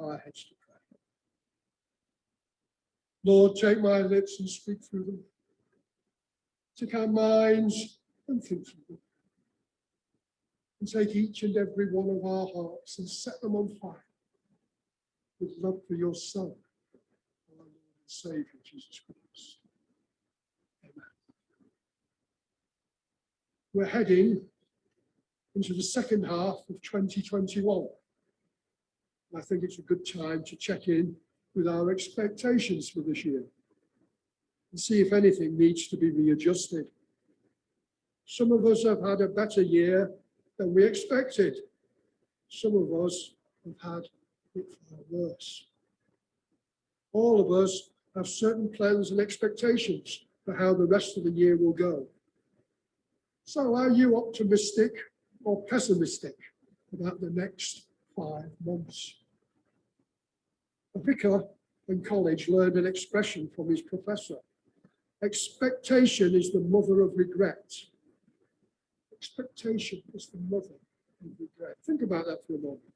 bow our heads to pray. Lord, take my lips and speak through them. Take our minds and think through them. And take each and every one of our hearts and set them on fire with love for your Son, our Lord and Saviour, Jesus Christ. Amen. We're heading into the second half of 2021. I think it's a good time to check in with our expectations for this year and see if anything needs to be readjusted. Some of us have had a better year than we expected. Some of us have had it far worse. All of us have certain plans and expectations for how the rest of the year will go. So are you optimistic or pessimistic about the next 5 months? A vicar in college learned an expression from his professor. Expectation is the mother of regret. Expectation is the mother of regret. Think about that for a moment.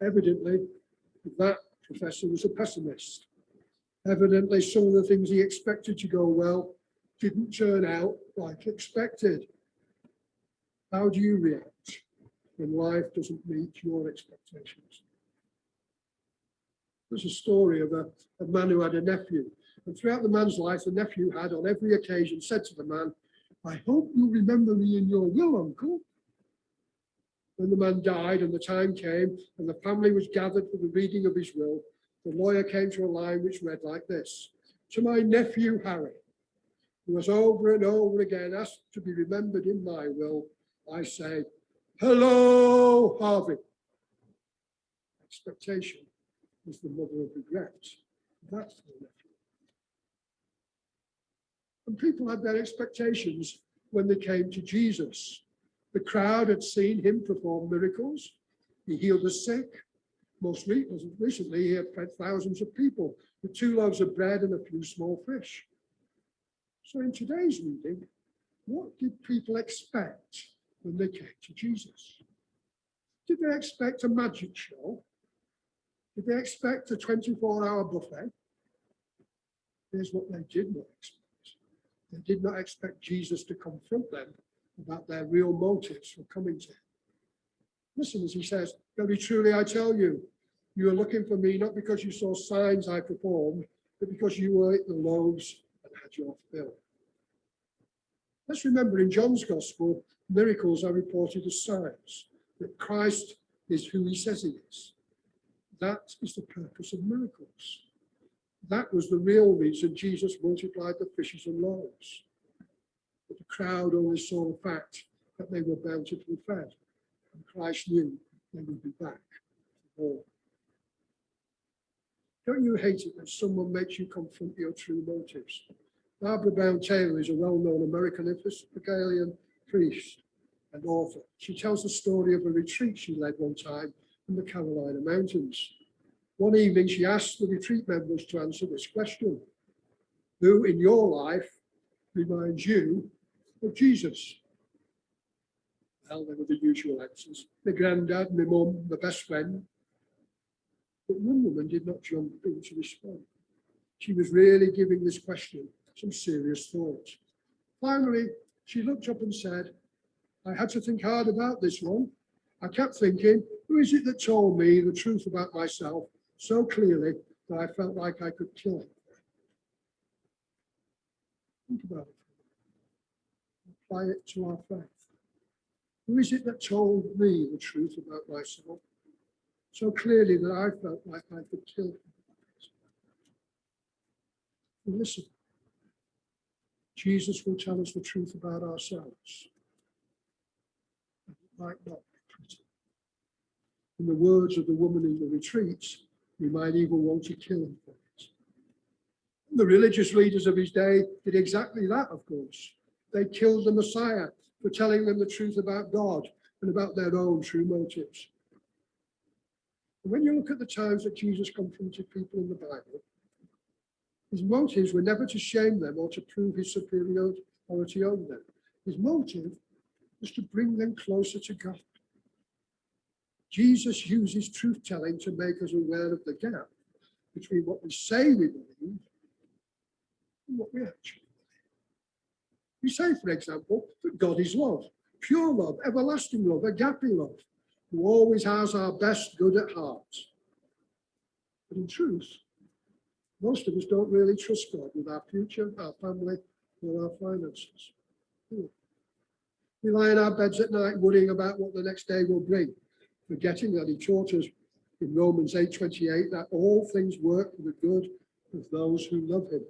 Evidently, that professor was a pessimist. Evidently, some of the things he expected to go well didn't turn out like expected. How do you react when life doesn't meet your expectations? There's a story of a man who had a nephew. And throughout the man's life, the nephew had on every occasion said to the man, "I hope you remember me in your will, uncle." When the man died and the time came and the family was gathered for the reading of his will, the lawyer came to a line which read like this: "To my nephew Harry, who has over and over again asked to be remembered in my will, I say, hello, Harvey." Expectation is the mother of regret. That's the nephew. And people had their expectations when they came to Jesus. The crowd had seen him perform miracles. He healed the sick. Most recently, he had fed thousands of people with 2 loaves of bread and a few small fish. So in today's reading, what did people expect when they came to Jesus? Did they expect a magic show? Did they expect a 24-hour buffet? Here's what they did not expect. They did not expect Jesus to confront them about their real motives for coming to him. Listen as he says, "Very truly I tell you, you are looking for me not because you saw signs I performed, but because you ate the loaves and had your fill." Let's remember in John's Gospel, miracles are reported as signs that Christ is who he says he is. That is the purpose of miracles. That was the real reason Jesus multiplied the fishes and loaves. But the crowd only saw the fact that they were bountifully fed, and Christ knew they would be back for more. Don't you hate it when someone makes you confront your true motives? Barbara Brown Taylor is a well-known American Episcopalian priest and author. She tells the story of a retreat she led one time in the Carolina Mountains. One evening, she asked the retreat members to answer this question: who in your life reminds you of Jesus? Well, there were the usual answers: my granddad, my mum, my best friend. But one woman did not jump in to respond. She was really giving this question some serious thought. Finally, she looked up and said, "I had to think hard about this one. I kept thinking, who is it that told me the truth about myself so clearly that I felt like I could kill him?" Think about it. Apply it to our faith. Who is it that told me the truth about myself so clearly that I felt like I could kill him? And listen, Jesus will tell us the truth about ourselves. It might not be pretty. In the words of the woman in the retreat, we might even want to kill him for it. And the religious leaders of his day did exactly that, of course. They killed the Messiah for telling them the truth about God and about their own true motives. And when you look at the times that Jesus confronted people in the Bible, his motives were never to shame them or to prove his superiority over them. His motive was to bring them closer to God. Jesus uses truth-telling to make us aware of the gap between what we say we believe and what we actually believe. We say, for example, that God is love, pure love, everlasting love, agape love, who always has our best good at heart. But in truth, most of us don't really trust God with our future, our family, or our finances. We lie in our beds at night worrying about what the next day will bring, forgetting that he taught us in Romans 8:28 that all things work for the good of those who love him.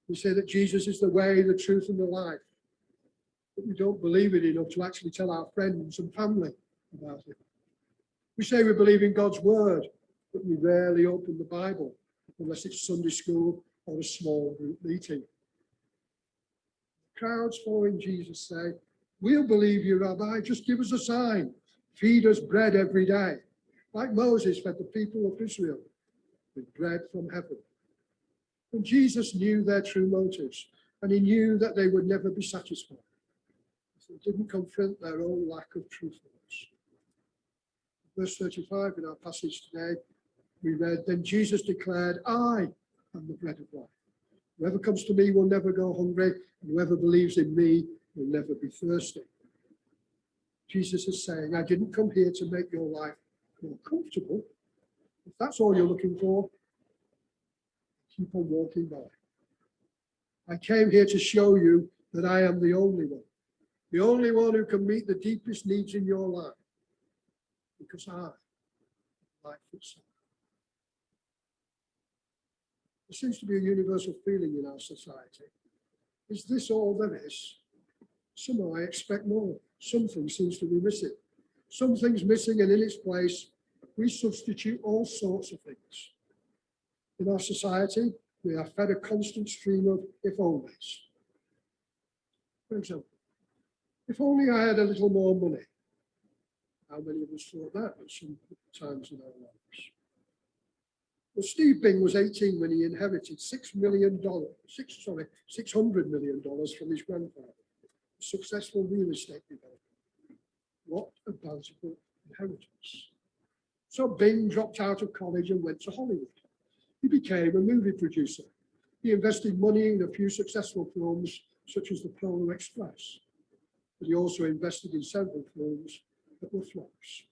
We say that Jesus is the way, the truth, and the life, but we don't believe it enough to actually tell our friends and family about it. We say we believe in God's word, but we rarely open the Bible unless it's Sunday school or a small group meeting. Crowds following Jesus say, "We'll believe you, Rabbi, just give us a sign. Feed us bread every day," like Moses fed the people of Israel with bread from heaven. And Jesus knew their true motives, and he knew that they would never be satisfied if they didn't confront their own lack of truthfulness. Verse 35 in our passage today, we read, "Then Jesus declared, 'I am the bread of life. Whoever comes to me will never go hungry, and whoever believes in me will never be thirsty.'" Jesus is saying, I didn't come here to make your life more comfortable. If that's all you're looking for, keep on walking by. I came here to show you that I am the only one who can meet the deepest needs in your life, because I am life itself. There seems to be a universal feeling in our society. Is this all there is? Somehow I expect more. Something seems to be missing. Something's missing, and in its place, we substitute all sorts of things. In our society, we are fed a constant stream of if onlys. For example, if only I had a little more money. How many of us thought that at some times in our lives? Well, Steve Bing was 18 when he inherited $600 million from his grandfather, a successful real estate developer. What a bountiful inheritance. So Bing dropped out of college and went to Hollywood. He became a movie producer. He invested money in a few successful films, such as The Polar Express. But he also invested in several films that were flops.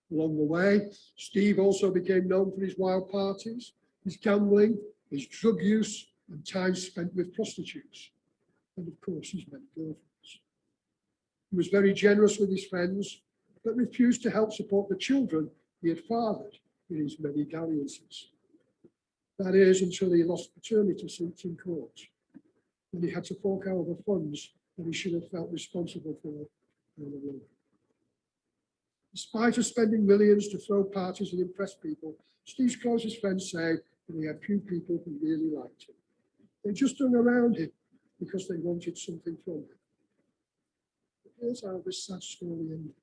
Along the way, Steve also became known for his wild parties, his gambling, his drug use, and time spent with prostitutes. And of course, his many girlfriends. He was very generous with his friends, but refused to help support the children he had fathered in his many dalliances. That is, until he lost paternity suits in court, and he had to fork out the funds that he should have felt responsible for all along. In spite of spending millions to throw parties and impress people, Steve's closest friends say that he had few people who really liked him. They just hung around him because they wanted something from him. But here's how this sad story ended.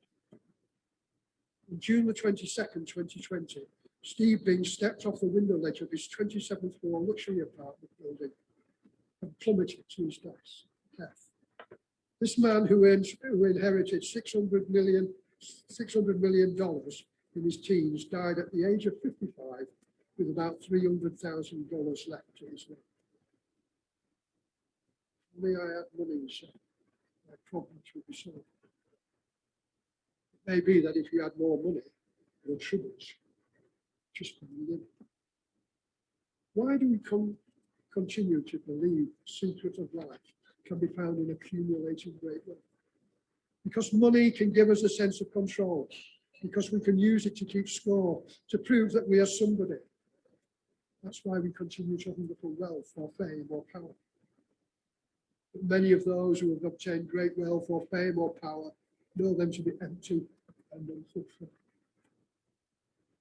On June the 22nd, 2020, Steve Bing stepped off the window ledge of his 27th floor luxury apartment building and plummeted to his death. This man who inherited $600 million in his teens died at the age of 55 with about $300,000 left to his name. If only I had money, he said, my problems would be solved. It may be that if you had more money, your troubles just wouldn't live. Why do we continue to believe the secret of life can be found in accumulating great wealth? Because money can give us a sense of control, because we can use it to keep score, to prove that we are somebody. That's why we continue to hunger for wealth or fame or power. But many of those who have obtained great wealth or fame or power know them to be empty and unfulfilled.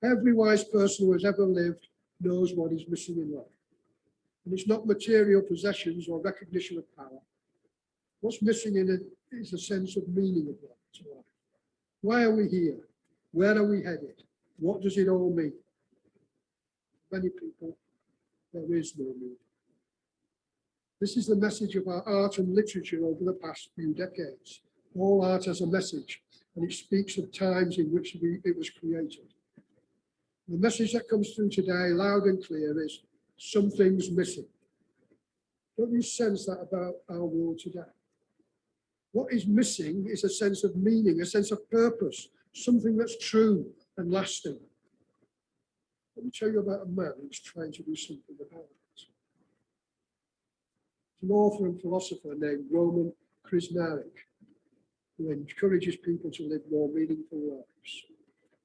Every wise person who has ever lived knows what is missing in life. And it's not material possessions or recognition of power. What's missing in it is a sense of meaning of life. Why are we here? Where are we headed? What does it all mean? For many people, there is no meaning. This is the message of our art and literature over the past few decades. All art has a message, and it speaks of times in which it was created. The message that comes through today, loud and clear, is something's missing. Don't you sense that about our world today? What is missing is a sense of meaning, a sense of purpose, something that's true and lasting. Let me tell you about a man who's trying to do something about it. An author and philosopher named Roman Krznaric, who encourages people to live more meaningful lives,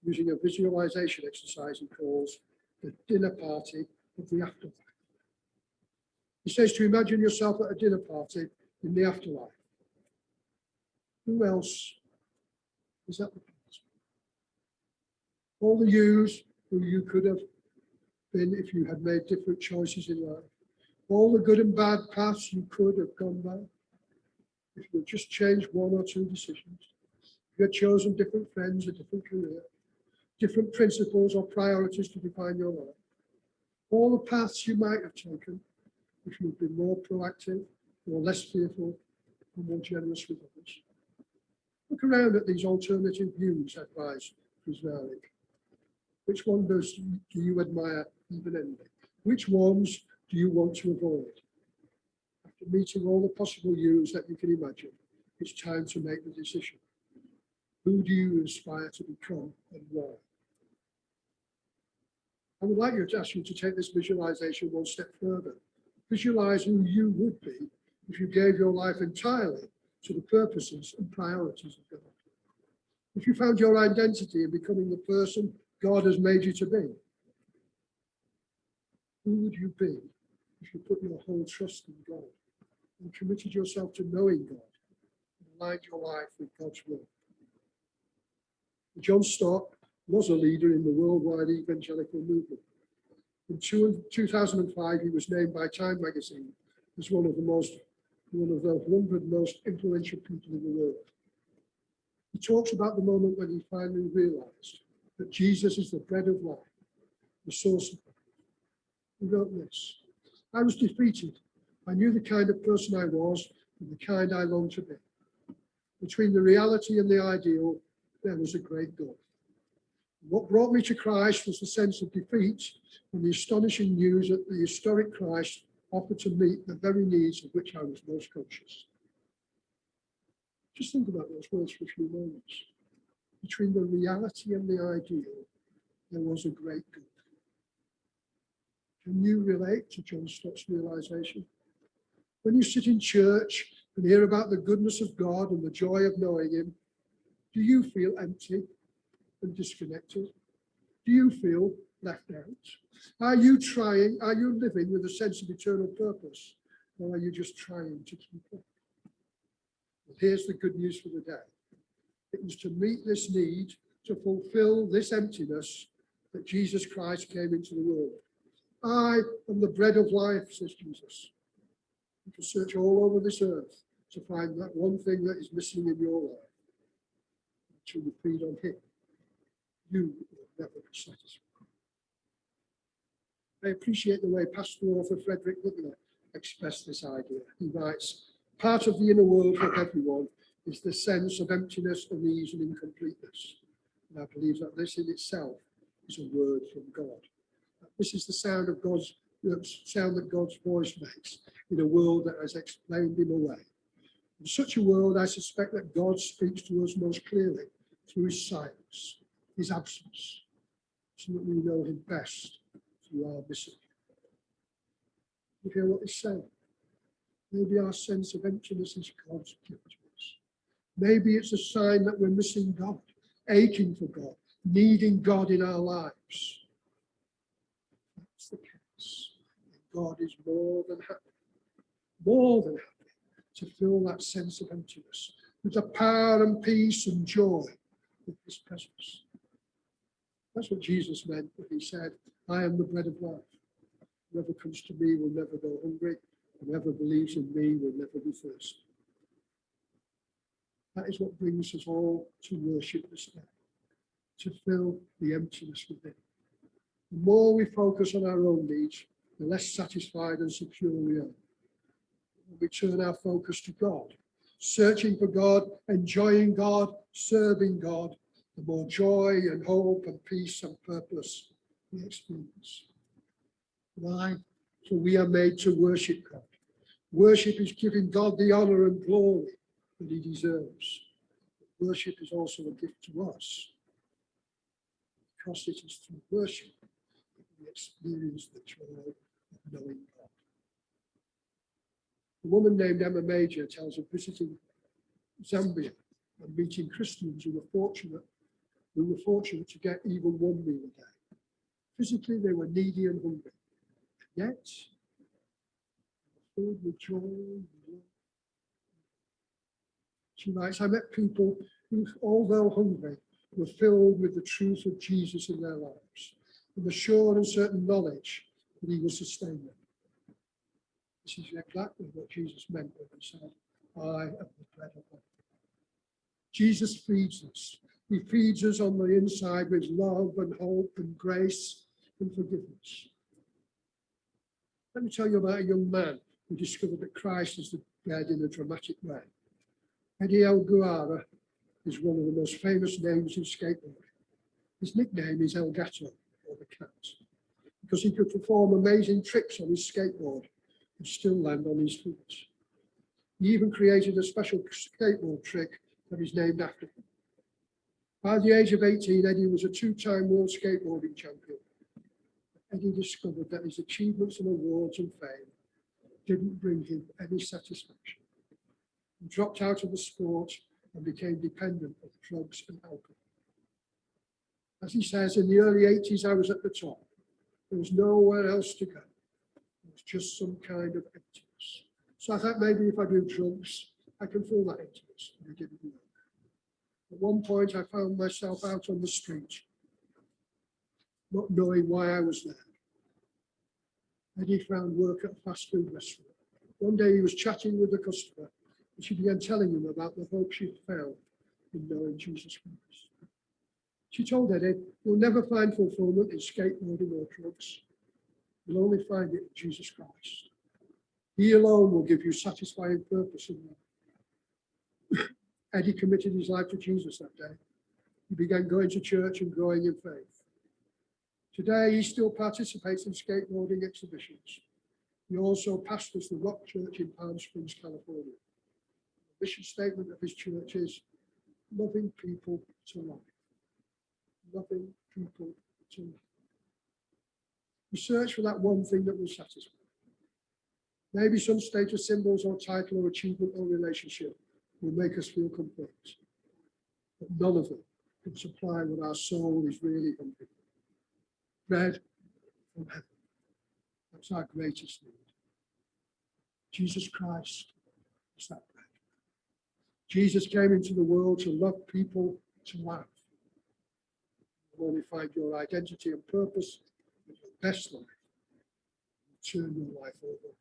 using a visualization exercise he calls the dinner party of the afterlife. He says to imagine yourself at a dinner party in the afterlife. Who else is at the party? All the yous who you could have been if you had made different choices in life. All the good and bad paths you could have gone down. If you had just changed one or two decisions. If you had chosen different friends, a different career, different principles or priorities to define your life. All the paths you might have taken if you'd been more proactive, or less fearful, or more generous with others. Look around at these alternative views, advised Krznaric. Which one do you admire, even envy? Which ones do you want to avoid? After meeting all the possible yous that you can imagine, it's time to make the decision. Who do you aspire to become and why? I would like to ask you to take this visualization one step further. Visualize who you would be if you gave your life entirely to the purposes and priorities of God. If you found your identity in becoming the person God has made you to be, who would you be if you put your whole trust in God and committed yourself to knowing God and aligned your life with God's will? John Stott was a leader in the worldwide evangelical movement. In 2005, he was named by Time magazine as one of the 100 most influential people in the world. He talks about the moment when he finally realized that Jesus is the bread of life, the source of life. He wrote this: I was defeated. I knew the kind of person I was and the kind I longed to be. Between the reality and the ideal, there was a great gulf. What brought me to Christ was the sense of defeat and the astonishing news that the historic Christ offered to meet the very needs of which I was most conscious. Just think about those words for a few moments. Between the reality and the ideal, there was a great gulf. Can you relate to John Stott's realization? When you sit in church and hear about the goodness of God and the joy of knowing Him, do you feel empty and disconnected? Do you feel left out? Are you living with a sense of eternal purpose, or are you just trying to keep up? Well, here's the good news for the day. It was to meet this need, to fulfill this emptiness, that Jesus Christ came into the world. I am the bread of life, says Jesus. You can search all over this earth to find that one thing that is missing in your life. Until you feed on Him, you will never be satisfied. I appreciate the way pastor author Frederick Butler expressed this idea. He writes, part of the inner world for everyone is the sense of emptiness, unease, and incompleteness. And I believe that this in itself is a word from God. This is the sound of that God's voice makes in a world that has explained Him away. In such a world, I suspect that God speaks to us most clearly through His silence, His absence, so that we know Him best through our missing. You hear what He's saying? Maybe our sense of emptiness is God's gift to us. Maybe it's a sign that we're missing God, aching for God, needing God in our lives. That's the case. God is more than happy to fill that sense of emptiness with the power and peace and joy of His presence. That's what Jesus meant when He said, I am the bread of life. Whoever comes to me will never go hungry. Whoever believes in me will never be thirsty. That is what brings us all to worship this day, to fill the emptiness within. The more we focus on our own needs, the less satisfied and secure we are. When we turn our focus to God, searching for God, enjoying God, serving God, the more joy and hope and peace and purpose we experience. Why? For we are made to worship God. Worship is giving God the honor and glory that he deserves. Worship is also a gift to us, because it is through worship that we experience the joy of knowing God. A woman named Emma Major tells of visiting Zambia and meeting Christians who were fortunate to get even one meal a day. Physically, they were needy and hungry, yet filled with joy and love. She writes, I met people who, although hungry, were filled with the truth of Jesus in their lives, and the sure and certain knowledge that he will sustain them. This is exactly what Jesus meant when he said, I am the bread of life. Jesus feeds us. He feeds us on the inside with love and hope and grace and forgiveness. Let me tell you about a young man who discovered that Christ is the bread in a dramatic way. Eddie El Guara is one of the most famous names in skateboarding. His nickname is El Gato, or the cat, because he could perform amazing tricks on his skateboard and still land on his feet. He even created a special skateboard trick that is named after him. By the age of 18, Eddie was a two-time world skateboarding champion. Eddie discovered that his achievements and awards and fame didn't bring him any satisfaction. He dropped out of the sport and became dependent on drugs and alcohol. As he says, in the early 80s, I was at the top. There was nowhere else to go. It was just some kind of emptiness. So I thought maybe if I do drugs, I can fill that emptiness. And it didn't work. At one point, I found myself out on the street, not knowing why I was there. Eddie found work at a fast food restaurant. One day he was chatting with a customer, and she began telling him about the hope she had found in knowing Jesus Christ. She told Eddie, you'll never find fulfillment in skateboarding or drugs. You'll only find it in Jesus Christ. He alone will give you satisfying purpose in life. Eddie committed his life to Jesus that day. He began going to church and growing in faith. Today, he still participates in skateboarding exhibitions. He also pastors the Rock Church in Palm Springs, California. The mission statement of his church is loving people to life. Loving people to life. We search for that one thing that will satisfy. Maybe some status symbols or title or achievement or relationship will make us feel complete. But none of them can supply what our soul is really hungry for. Bread from heaven. That's our greatest need. Jesus Christ is that bread. Jesus came into the world to love people to life. You'll only find your identity and purpose in your best life. Turn your life over